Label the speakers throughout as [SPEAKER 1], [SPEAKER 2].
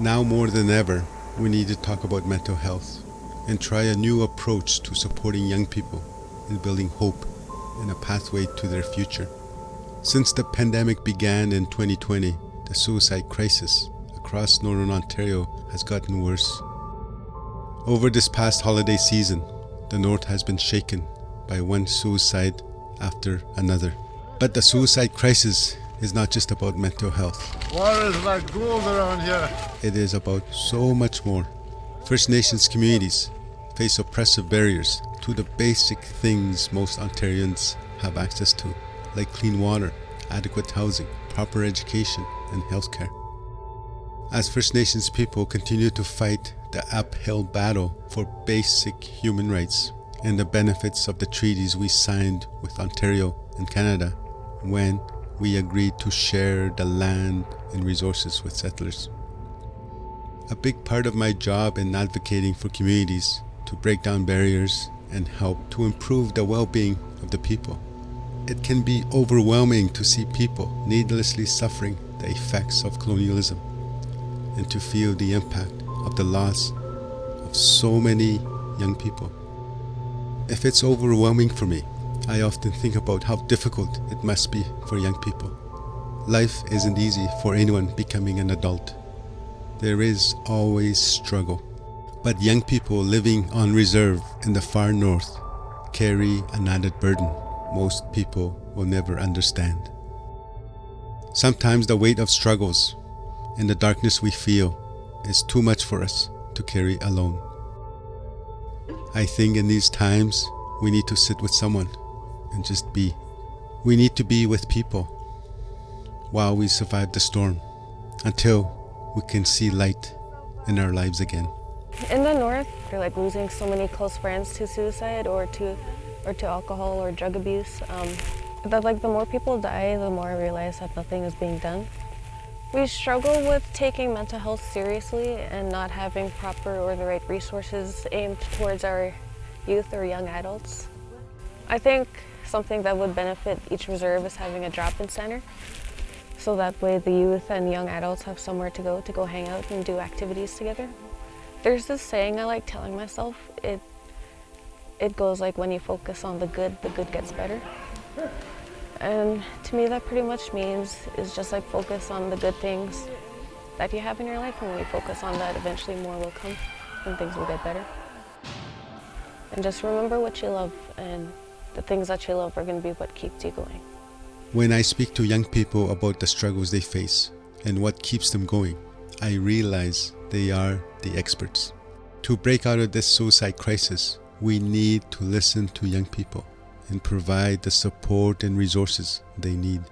[SPEAKER 1] Now more than ever, we need to talk about mental health and try a new approach to supporting young people in building hope and a pathway to their future. Since the pandemic began in 2020, the suicide crisis across Northern Ontario has gotten worse. Over this past holiday season, the North has been shaken by one suicide after another. But the suicide crisis is not just about mental health.
[SPEAKER 2] Water is like gold around here.
[SPEAKER 1] It is about so much more. First Nations communities face oppressive barriers to the basic things most Ontarians have access to, like clean water, adequate housing, proper education, and healthcare. As First Nations people continue to fight the uphill battle for basic human rights and the benefits of the treaties we signed with Ontario and Canada when we agreed to share the land and resources with settlers. A big part of my job in advocating for communities to break down barriers and help to improve the well-being of the people. It can be overwhelming to see people needlessly suffering the effects of colonialism and to feel the impact of the loss of so many young people. If it's overwhelming for me, I often think about how difficult it must be for young people. Life isn't easy for anyone becoming an adult. There is always struggle. But young people living on reserve in the far north carry an added burden most people will never understand. Sometimes the weight of struggles and the darkness we feel is too much for us to carry alone. I think in these times we need to sit with someone and just be. We need to be with people while we survive the storm until we can see light in our lives again.
[SPEAKER 3] In the north, we're like losing so many close friends to suicide or to alcohol or drug abuse. That like the more people die, the more I realize that nothing is being done. We struggle with taking mental health seriously and not having proper or the right resources aimed towards our youth or young adults. I think something that would benefit each reserve is having a drop-in center. So that way the youth and young adults have somewhere to go hang out and do activities together. There's this saying I like telling myself, it goes like when you focus on the good gets better. And to me that pretty much means is just like focus on the good things that you have in your life, and when you focus on that, eventually more will come and things will get better. And just remember what you love, and the things that you love are going to be what keeps you going.
[SPEAKER 1] When I speak to young people about the struggles they face and what keeps them going, I realize they are the experts. To break out of this suicide crisis, we need to listen to young people and provide the support and resources they need.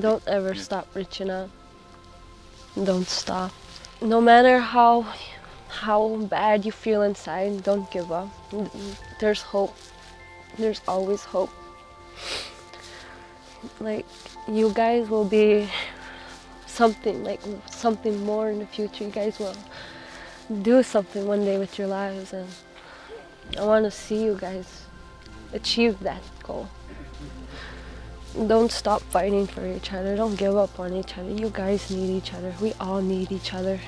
[SPEAKER 4] Don't ever stop reaching out. Don't stop. No matter how bad you feel inside, don't give up. There's hope. There's always hope. Like, you guys will be something more in the future. You guys will do something one day with your lives, and I want to see you guys achieve that goal. Don't stop fighting for each other. Don't give up on each other. You guys need each other. We all need each other.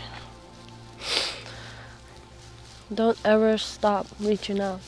[SPEAKER 4] Don't ever stop reaching out.